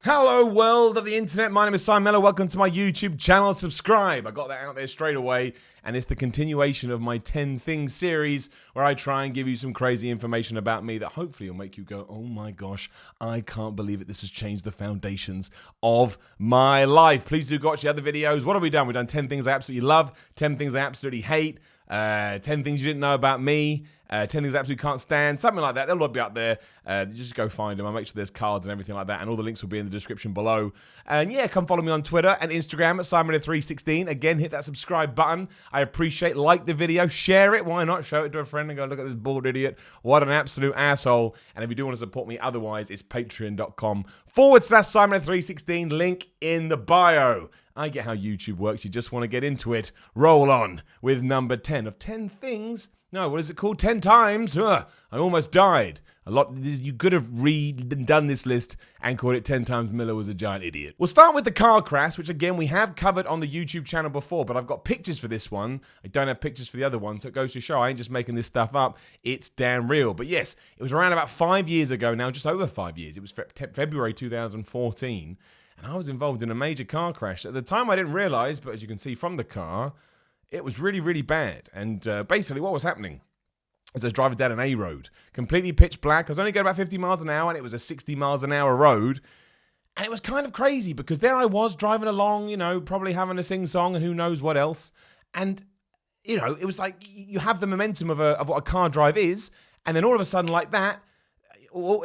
Hello world of the internet, my name is Simon Miller, welcome to my YouTube channel, subscribe, I got that out there straight away, and it's the continuation of my 10 Things series, where I try and give you some crazy information about me that hopefully will make you go, oh my gosh, I can't believe it, this has changed the foundations of my life. Please do go watch the other videos. What have we done? We've done 10 things I absolutely love, 10 things I absolutely hate, 10 things you didn't know about me, 10 things I absolutely can't stand, something like that. They'll all be up there. Just go find them. I'll make sure there's cards and everything like that, and all the links will be in the description below. And yeah, come follow me on Twitter and Instagram at Simon316. Again, hit that subscribe button. I appreciate. Like the video, share it. Why not? Show it to a friend and go, look at this bald idiot. What an absolute asshole. And if you do want to support me otherwise, it's patreon.com/Simon316. Link in the bio. I get how YouTube works. You just want to get into it. Roll on with number 10 of 10 things. No, what is it called? 10 times? I almost died. You could have redone this list and called it 10 times Miller was a giant idiot. We'll start with the car crash, which again we have covered on the YouTube channel before, but I've got pictures for this one. I don't have pictures for the other one, so it goes to show I ain't just making this stuff up. It's damn real. But yes, it was around about 5 years ago now, just over 5 years. It was February 2014. And I was involved in a major car crash. At the time, I didn't realize, but as you can see from the car, it was really, really bad. And basically what was happening is I was driving down an A road, completely pitch black. I was only going about 50 miles an hour, and it was a 60 miles an hour road. And it was kind of crazy because there I was driving along, you know, probably having a sing-song and who knows what else. And, you know, it was like you have the momentum of what a car drive is, and then all of a sudden like that,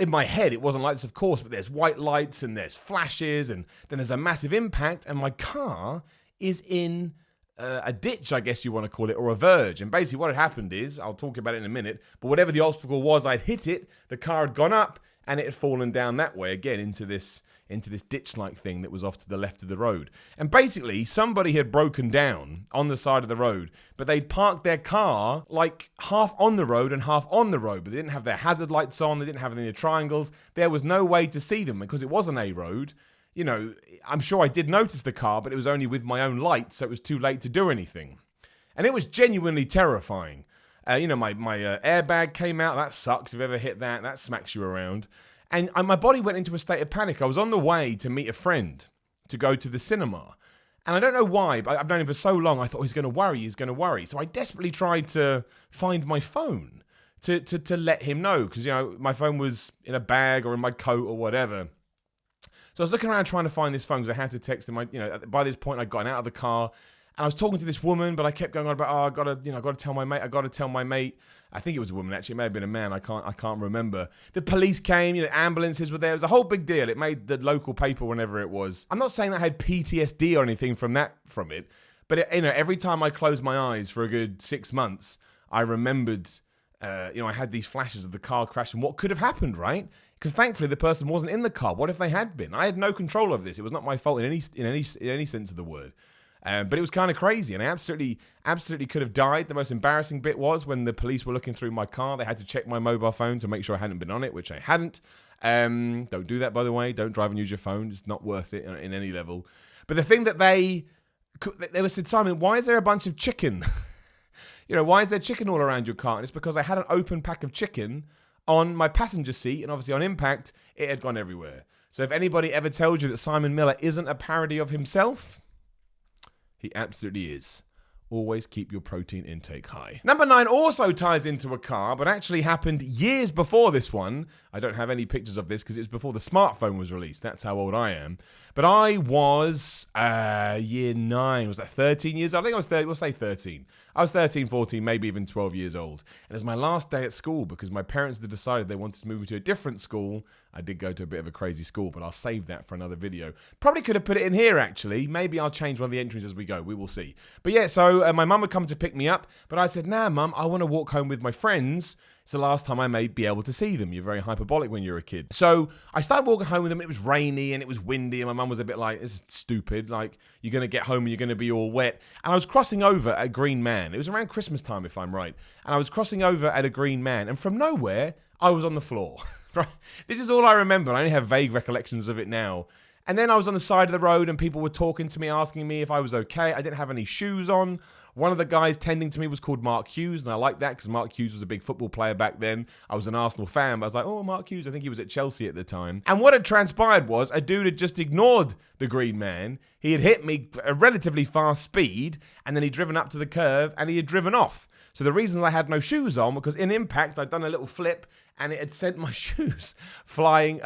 in my head, it wasn't like this, of course, but there's white lights and there's flashes and then there's a massive impact and my car is in a ditch, I guess you want to call it, or a verge. And basically what had happened is, I'll talk about it in a minute, but whatever the obstacle was, I'd hit it, the car had gone up and it had fallen down that way again into this ditch-like thing that was off to the left of the road. And basically, somebody had broken down on the side of the road, but they'd parked their car like half on the road and half on the road, but they didn't have their hazard lights on, they didn't have any of the triangles. There was no way to see them because it was an A road. You know, I'm sure I did notice the car, but it was only with my own lights, so it was too late to do anything. And it was genuinely terrifying. You know, my airbag came out. That sucks. If you've ever hit that, that smacks you around. And my body went into a state of panic. I was on the way to meet a friend to go to the cinema. And I don't know why, but I've known him for so long, I thought he's going to worry. So I desperately tried to find my phone to let him know. Because, you know, my phone was in a bag or in my coat or whatever. So I was looking around trying to find this phone because I had to text him. By this point, I'd gotten out of the car. And I was talking to this woman, but I kept going on about, I gotta tell my mate. I think it was a woman, actually. It may have been a man. I can't remember. The police came, you know, ambulances were there. It was a whole big deal. It made the local paper whenever it was. I'm not saying that I had PTSD or anything from it, but you know, every time I closed my eyes for a good 6 months, I remembered, you know, I had these flashes of the car crash and what could have happened, right? Because thankfully the person wasn't in the car. What if they had been? I had no control over this. It was not my fault in any sense of the word. But it was kind of crazy, and I absolutely could have died. The most embarrassing bit was when the police were looking through my car. They had to check my mobile phone to make sure I hadn't been on it, which I hadn't. Don't do that, by the way. Don't drive and use your phone. It's not worth it in any level. But the thing that they said, Simon, why is there a bunch of chicken? You know, why is there chicken all around your car? And it's because I had an open pack of chicken on my passenger seat, and obviously on impact, it had gone everywhere. So if anybody ever tells you that Simon Miller isn't a parody of himself, he absolutely is. Always keep your protein intake high. Number 9 also ties into a car, but actually happened years before this one. I don't have any pictures of this because it was before the smartphone was released. That's how old I am. But I was year 9. Was that 13 years old? I think I was 30, we'll say 13. I was 13, 14, maybe even 12 years old. And it was my last day at school because my parents had decided they wanted to move me to a different school. I did go to a bit of a crazy school, but I'll save that for another video. Probably could have put it in here, actually. Maybe I'll change one of the entries as we go. We will see. But yeah, so my mum would come to pick me up, but I said, nah, mum, I want to walk home with my friends. It's the last time I may be able to see them. You're very hyperbolic when you're a kid. So I started walking home with them. It was rainy and it was windy, and my mum was a bit like, this is stupid. Like, you're going to get home and you're going to be all wet. And I was crossing over a green man. It was around Christmas time, if I'm right. And I was crossing over at a green man, and from nowhere, I was on the floor. This is all I remember. I only have vague recollections of it now. And then I was on the side of the road and people were talking to me, asking me if I was okay. I didn't have any shoes on. One of the guys tending to me was called Mark Hughes, and I liked that because Mark Hughes was a big football player back then. I was an Arsenal fan, but I was like, oh, Mark Hughes, I think he was at Chelsea at the time. And what had transpired was a dude had just ignored the green man. He had hit me at a relatively fast speed, and then he'd driven up to the curve, and he had driven off. So the reason I had no shoes on, because in impact, I'd done a little flip, and it had sent my shoes flying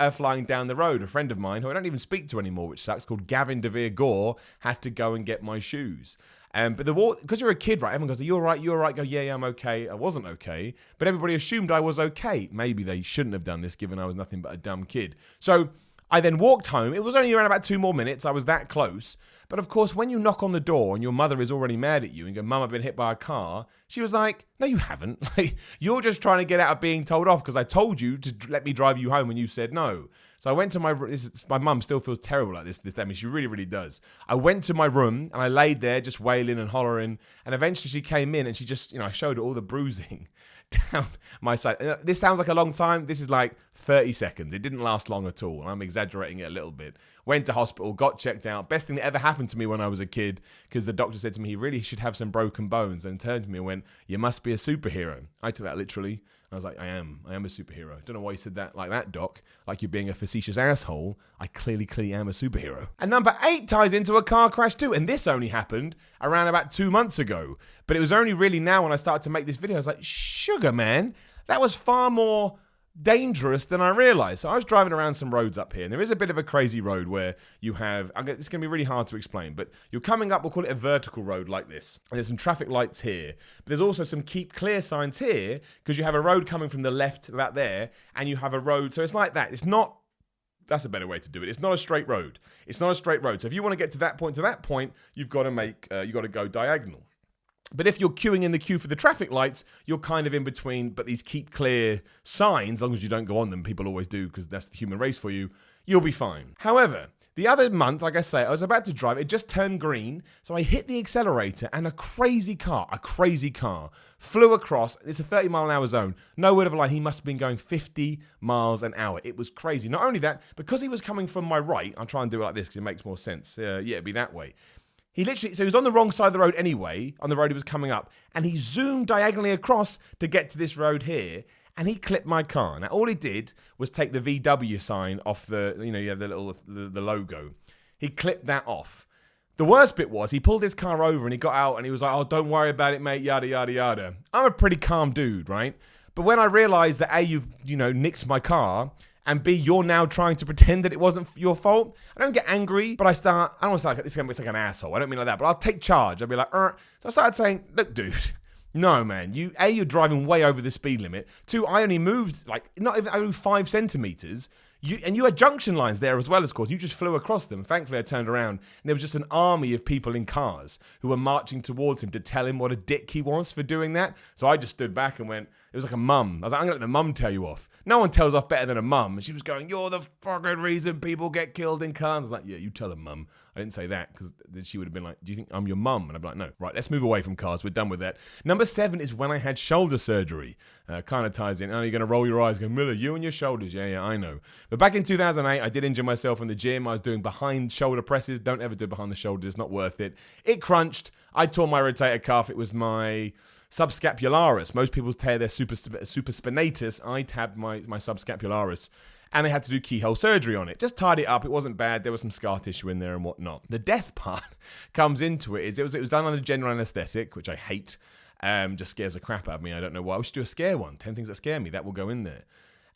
down the road. A friend of mine, who I don't even speak to anymore, which sucks, called Gavin DeVere Gore, had to go and get my shoes. But because you're a kid, right? Everyone goes, "Are you all right? You all right?" Go, yeah, I'm okay. I wasn't okay, but everybody assumed I was okay. Maybe they shouldn't have done this, given I was nothing but a dumb kid. So I then walked home. It was only around about 2 more minutes. I was that close. But of course, when you knock on the door and your mother is already mad at you and go, "Mum, I've been hit by a car," she was like, "No, you haven't. Like, you're just trying to get out of being told off because I told you to let me drive you home and you said no." So I went to my mum still feels terrible like this. I mean, she really, really does. I went to my room and I laid there just wailing and hollering. And eventually she came in and she just, I showed her all the bruising down my side. This sounds like a long time. This is like 30 seconds. It didn't last long at all. I'm exaggerating it a little bit. Went to hospital, got checked out. Best thing that ever happened to me when I was a kid, because the doctor said to me, he really should have some broken bones, and turned to me and went, "You must be a superhero." I took that literally. I was like, I am a superhero. Don't know why you said that like that, doc. Like you're being a facetious asshole. I clearly am a superhero. And number 8 ties into a car crash too. And this only happened around about 2 months ago. But it was only really now when I started to make this video, I was like, sugar man, that was far more dangerous than I realized. So I was driving around some roads up here, and there is a bit of a crazy road where you have, it's going to be really hard to explain, but you're coming up, we'll call it a vertical road like this, and there's some traffic lights here, but there's also some keep clear signs here, because you have a road coming from the left about there, and you have a road, so it's like that. It's not, that's a better way to do it. It's not a straight road. It's not a straight road. So if you want to get to that point, you've got to go diagonal. But if you're queuing in the queue for the traffic lights, you're kind of in between, but these keep clear signs, as long as you don't go on them, people always do because that's the human race for you, you'll be fine. However, the other month, like I say, I was about to drive, it just turned green, so I hit the accelerator and a crazy car, flew across. It's a 30-mile-an-hour zone. No word of a lie, he must have been going 50 miles an hour. It was crazy. Not only that, because he was coming from my right, I'll try and do it like this because it makes more sense. It'd be that way. He was on the wrong side of the road anyway, on the road he was coming up, and he zoomed diagonally across to get to this road here, and he clipped my car. Now, all he did was take the VW sign off the, you have the little, the logo. He clipped that off. The worst bit was he pulled his car over and he got out and he was like, "Oh, don't worry about it, mate, yada, yada, yada." I'm a pretty calm dude, right? But when I realized that A, you've, nicked my car, and B, you're now trying to pretend that it wasn't your fault, I don't get angry, but I don't want to sound like this. It's like an asshole. I don't mean like that, but I'll take charge. I'll be like, So I started saying, "Look, dude, no, man. You're driving way over the speed limit. 2, I only moved only 5 centimeters. You had junction lines there as well, of course. You just flew across them. Thankfully, I turned around, and there was just an army of people in cars who were marching towards him to tell him what a dick he was for doing that. So I just stood back and went, it was like a mum. I was like, "I'm going to let the mum tell you off." No one tells off better than a mum. And she was going, "You're the fucking reason people get killed in cars." I was like, "Yeah, you tell her, mum." I didn't say that because then she would have been like, "Do you think I'm your mum?" And I'd be like, "No." Right, let's move away from cars. We're done with that. Number 7 is when I had shoulder surgery. Kind of ties in. Oh, you're going to roll your eyes going, "Miller, you and your shoulders." Yeah, I know. But back in 2008, I did injure myself in the gym. I was doing behind shoulder presses. Don't ever do behind the shoulders. It's not worth it. It crunched. I tore my rotator cuff. It was my subscapularis. Most people tear their supraspinatus. I tabbed my subscapularis. And they had to do keyhole surgery on it. Just tied it up. It wasn't bad. There was some scar tissue in there and whatnot. The death part comes into it. It was done under general anesthetic, which I hate. Just scares the crap out of me. I don't know why. We should do a scare one. 10 things that scare me. That will go in there.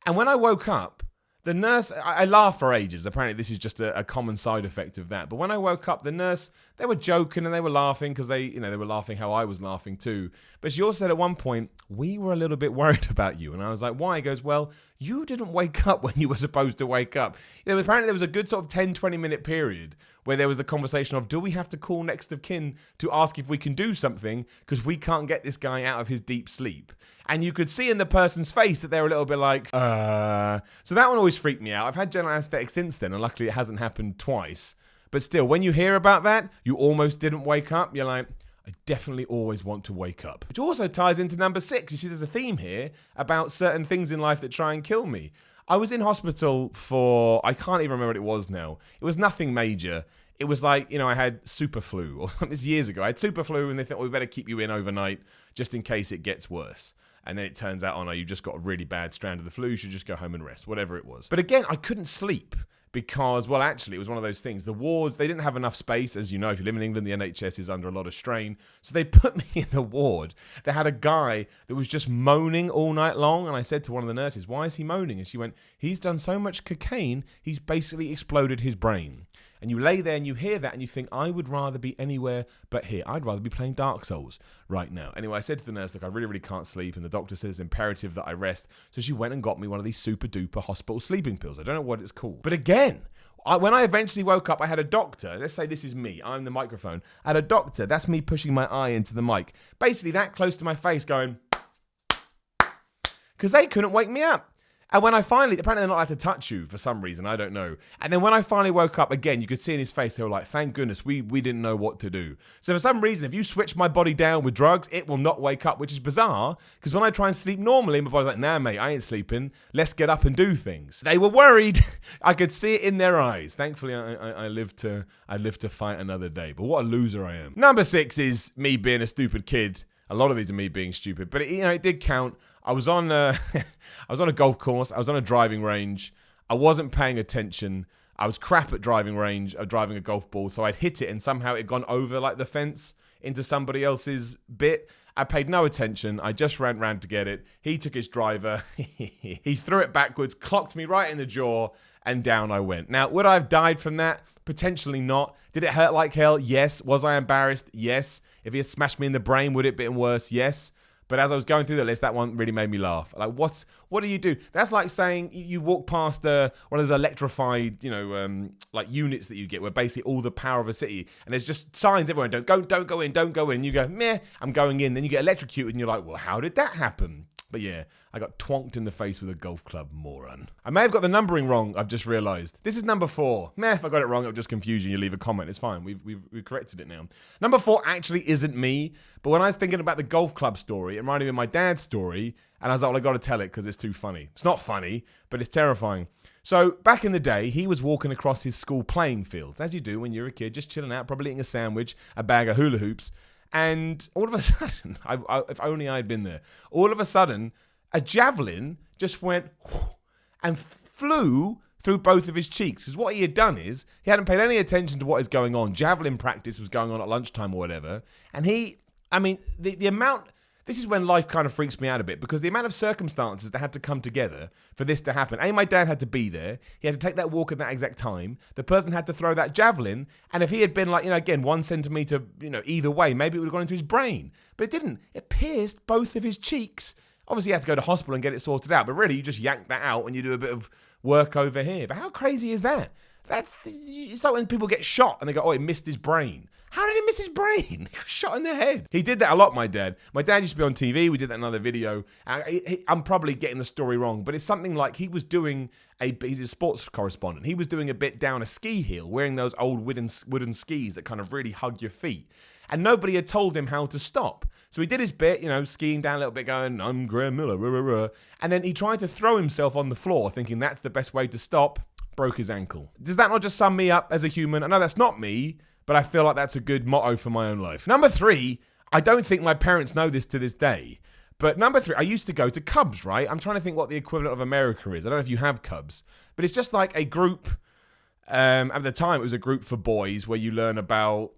And when I woke up, the nurse, I laughed for ages. Apparently this is just a common side effect of that. But when I woke up, the nurse, they were joking and they were laughing because they were laughing how I was laughing too. But she also said at one point, "We were a little bit worried about you." And I was like, "Why?" He goes, "Well, you didn't wake up when you were supposed to wake up." Apparently there was a good sort of 10, 20-minute period where there was the conversation of, do we have to call next of kin to ask if we can do something because we can't get this guy out of his deep sleep? And you could see in the person's face that they were a little bit like, So that one always freaked me out. I've had general anesthetic since then, and luckily it hasn't happened twice. But still, when you hear about that, you almost didn't wake up, you're like, I definitely always want to wake up. Which also ties into number 6. You see, there's a theme here about certain things in life that try and kill me. I was in hospital for, I can't even remember what it was now. It was nothing major. It was like, I had super flu, or this years ago. I had super flu, and they thought, we better keep you in overnight just in case it gets worse. And then it turns out, oh no, you just got a really bad strand of the flu. You should just go home and rest, whatever it was. But again, I couldn't sleep because, well, actually, it was one of those things. The wards, they didn't have enough space. As you know, if you live in England, the NHS is under a lot of strain. So they put me in a ward. They had a guy that was just moaning all night long. And I said to one of the nurses, why is he moaning? And she went, he's done so much cocaine, he's basically exploded his brain. And you lay there and you hear that and you think, I would rather be anywhere but here. I'd rather be playing Dark Souls right now. Anyway, I said to the nurse, look, I really, really can't sleep. And the doctor says it's imperative that I rest. So she went and got me one of these super duper hospital sleeping pills. I don't know what it's called. But again, when I eventually woke up, I had a doctor. Let's say this is me. I'm the microphone. I had a doctor. That's me pushing my eye into the mic. Basically that close to my face going, because they couldn't wake me up. And when I finally, apparently they're not allowed to touch you for some reason, I don't know. And then when I finally woke up again, you could see in his face, they were like, thank goodness, we didn't know what to do. So for some reason, if you switch my body down with drugs, it will not wake up, which is bizarre, because when I try and sleep normally, my body's like, nah, mate, I ain't sleeping. Let's get up and do things. They were worried. I could see it in their eyes. Thankfully, I live to fight another day. But what a loser I am. Number 6 is me being a stupid kid. A lot of these are me being stupid, but it did count. I was on I was on a golf course. I was on a driving range. I wasn't paying attention. I was crap at driving a golf ball, so I'd hit it and somehow it had gone over like the fence into somebody else's bit. I paid no attention. I just ran to get it. He took his driver. He threw it backwards, clocked me right in the jaw, and down I went. Now, would I have died from that? Potentially not. Did it hurt like hell? Yes. Was I embarrassed? Yes. If he had smashed me in the brain, would it have been worse? Yes. But as I was going through the list, that one really made me laugh. Like, what do you do? That's like saying you walk past one of those electrified, like units that you get where basically all the power of a city, and there's just signs everywhere, don't go in. You go, meh, I'm going in. Then you get electrocuted and you're like, well, how did that happen? But yeah, I got twonked in the face with a golf club, moron. I may have got the numbering wrong, I've just realised. This is number 4. Meh, if I got it wrong, it'll just confuse you. You leave a comment, it's fine. We've corrected it now. Number 4 actually isn't me, but when I was thinking about the golf club story, it reminded me of my dad's story, and I was like, well, I got to tell it because it's too funny. It's not funny, but it's terrifying. So back in the day, he was walking across his school playing fields, as you do when you're a kid, just chilling out, probably eating a sandwich, a bag of hula hoops, and all of a sudden, if only I had been there, all of a sudden, a javelin just went and flew through both of his cheeks. Because what he had done is, he hadn't paid any attention to what is going on. Javelin practice was going on at lunchtime or whatever. And the amount, this is when life kind of freaks me out a bit, because the amount of circumstances that had to come together for this to happen. My dad had to be there. He had to take that walk at that exact time. The person had to throw that javelin. And if he had been like, again, 1 centimeter, either way, maybe it would have gone into his brain. But it didn't. It pierced both of his cheeks. Obviously, you had to go to hospital and get it sorted out. But really, you just yank that out and you do a bit of work over here. But how crazy is that? It's like when people get shot and they go, oh, it missed his brain. How did it miss his brain? He was shot in the head. He did that a lot, my dad. My dad used to be on TV. We did that in another video. I'm probably getting the story wrong, but it's something like he's a sports correspondent. He was doing a bit down a ski hill, wearing those old wooden skis that kind of really hug your feet. And nobody had told him how to stop. So he did his bit, skiing down a little bit, going, I'm Graham Miller, rah, rah, rah. And then he tried to throw himself on the floor, thinking that's the best way to stop. Broke his ankle. Does that not just sum me up as a human? I know that's not me, but I feel like that's a good motto for my own life. Number 3, I don't think my parents know this to this day, but number 3, I used to go to Cubs, right? I'm trying to think what the equivalent of America is. I don't know if you have Cubs, but it's just like a group, at the time it was a group for boys where you learn about,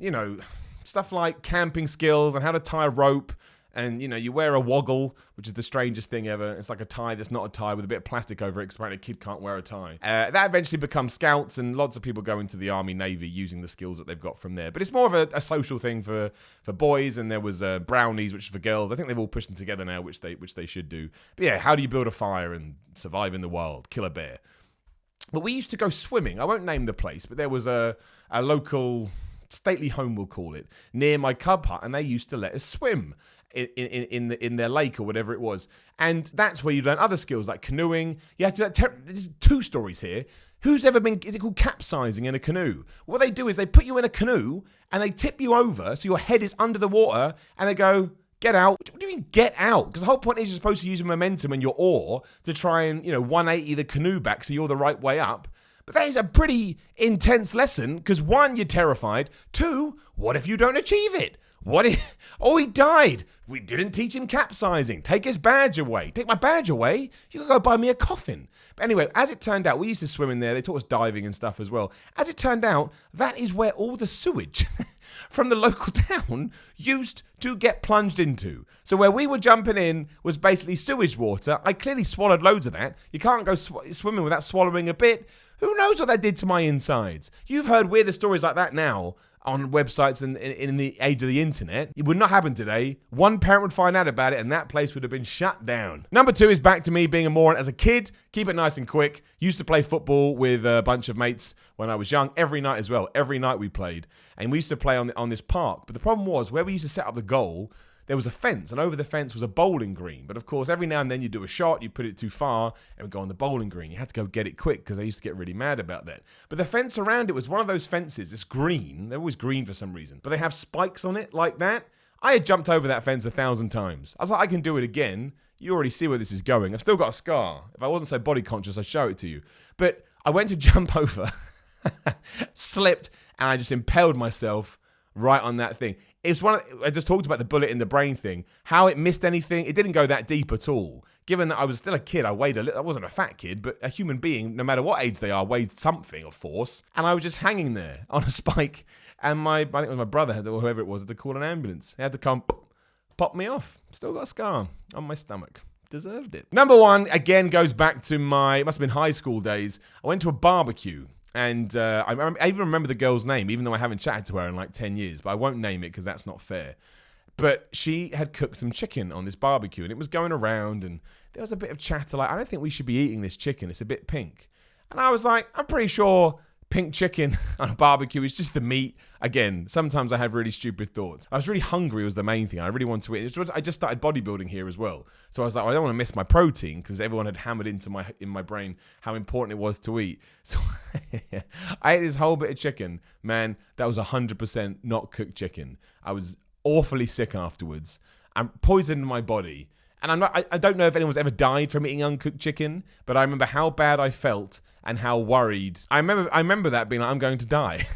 stuff like camping skills and how to tie a rope. And, you wear a woggle, which is the strangest thing ever. It's like a tie that's not a tie with a bit of plastic over it, because apparently a kid can't wear a tie. That eventually becomes scouts, and lots of people go into the Army, Navy using the skills that they've got from there. But it's more of a social thing for boys, and there was brownies, which is for girls. I think they've all pushed them together now, which they should do. But yeah, how do you build a fire and survive in the wild? Kill a bear. But we used to go swimming. I won't name the place, but there was a local stately home, we'll call it, near my cub hut, and they used to let us swim in their lake or whatever it was. And that's where you learn other skills like canoeing. You have to, there's 2 stories here. Who's ever been, is it called capsizing in a canoe? What they do is they put you in a canoe and they tip you over so your head is under the water and they go, Get out. What do you mean get out? Because the whole point is you're supposed to use your momentum and your oar to try and, 180 the canoe back so you're the right way up. But that is a pretty intense lesson because 1, you're terrified. 2, what if you don't achieve it? What if... Oh, he died. We didn't teach him capsizing. Take his badge away. Take my badge away? You can go buy me a coffin. But anyway, as it turned out, we used to swim in there. They taught us diving and stuff as well. As it turned out, that is where all the sewage from the local town used to get plunged into. So where we were jumping in was basically sewage water. I clearly swallowed loads of that. You can't go swimming without swallowing a bit. Who knows what that did to my insides? You've heard weirder stories like that now on websites and in the age of the internet. It would not happen today. One parent would find out about it and that place would have been shut down. Number 2 is back to me being a moron. As a kid, keep it nice and quick. Used to play football with a bunch of mates when I was young. Every night as well. Every night we played. And we used to play on this park. But the problem was, where we used to set up the goal, there was a fence, and over the fence was a bowling green. But of course, every now and then you do a shot, you put it too far, and would go on the bowling green. You had to go get it quick because I used to get really mad about that. But the fence around it was one of those fences, it's green. They're always green for some reason, but they have spikes on it like that. I had jumped over that fence 1,000 times. I was like, I can do it again. You already see where this is going. I've still got a scar. If I wasn't so body conscious, I'd show it to you. But I went to jump over, slipped, and I just impaled myself right on that thing. It's I just talked about the bullet in the brain thing, how it missed anything. It didn't go that deep at all. Given that I was still a kid, I weighed a little. I wasn't a fat kid, but a human being, no matter what age they are, weighed something of force. And I was just hanging there on a spike. And I think it was my brother, or whoever it was, had to call an ambulance. They had to come pop me off. Still got a scar on my stomach. Deserved it. Number 1, again, goes back to it must have been high school days. I went to a barbecue. And I even remember the girl's name, even though I haven't chatted to her in like 10 years. But I won't name it because that's not fair. But she had cooked some chicken on this barbecue. And it was going around. And there was a bit of chatter like, I don't think we should be eating this chicken. It's a bit pink. And I was like, I'm pretty sure pink chicken on a barbecue is just the meat. Again, sometimes I have really stupid thoughts. I was really hungry was the main thing. I really wanted to eat. I just started bodybuilding here as well. So I was like, I don't want to miss my protein because everyone had hammered in my brain how important it was to eat. So I ate this whole bit of chicken. Man, that was 100% not cooked chicken. I was awfully sick afterwards. I poisoned my body. And I don't know if anyone's ever died from eating uncooked chicken, but I remember how bad I felt and how worried. I remember that being like, I'm going to die.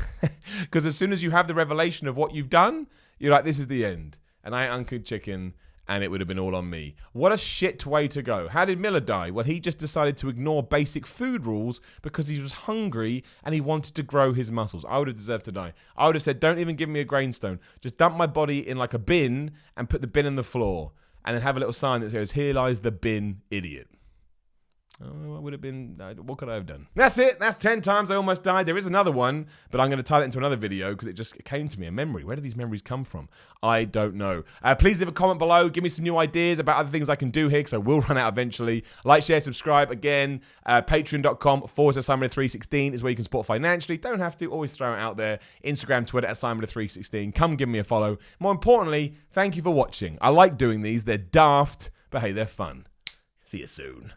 Because as soon as you have the revelation of what you've done, you're like, this is the end. And I ate uncooked chicken, and it would have been all on me. What a shit way to go. How did Miller die? Well, he just decided to ignore basic food rules because he was hungry and he wanted to grow his muscles. I would have deserved to die. I would have said, don't even give me a grainstone. Just dump my body in like a bin and put the bin on the floor. And then have a little sign that says, here lies the bin idiot. Oh, what could I have done? That's it. That's 10 times I almost died. There is another one, but I'm going to tie that into another video because it came to me, a memory. Where do these memories come from? I don't know. Please leave a comment below. Give me some new ideas about other things I can do here because I will run out eventually. Like, share, subscribe. Again, patreon.com/Simon316 is where you can support financially. Don't have to. Always throw it out there. Instagram, Twitter @Simon316. Come give me a follow. More importantly, thank you for watching. I like doing these. They're daft, but hey, they're fun. See you soon.